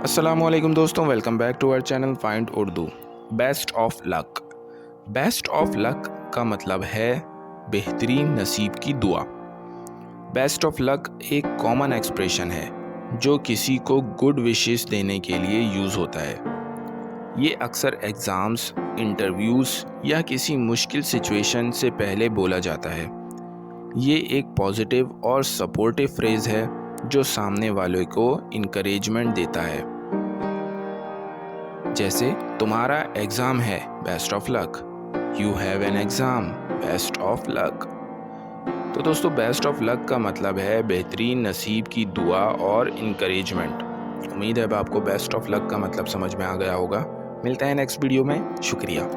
अस्सलामुअलैकुम दोस्तों, welcome back to our channel find Urdu. Best of luck. Best of luck का मतलब है बेहतरीन नसीब की दुआ। बेस्ट ऑफ लक एक कॉमन एक्सप्रेशन है जो किसी को गुड विशेस देने के लिए यूज़ होता है। ये अक्सर एग्ज़ाम्स, इंटरव्यूज़ या किसी मुश्किल सिचुएशन से पहले बोला जाता है। ये एक पॉजिटिव और सपोर्टिव फ्रेज़ है जो सामने वाले को इनकरेजमेंट देता है। जैसे तुम्हारा एग्ज़ाम है, best of luck. You have an exam, best of luck. तो दोस्तों, बेस्ट ऑफ लक का मतलब है बेहतरीन नसीब की दुआ और इनकरेजमेंट। उम्मीद है अब आपको बेस्ट ऑफ लक का मतलब समझ में आ गया होगा। मिलते हैं नेक्स्ट वीडियो में। शुक्रिया।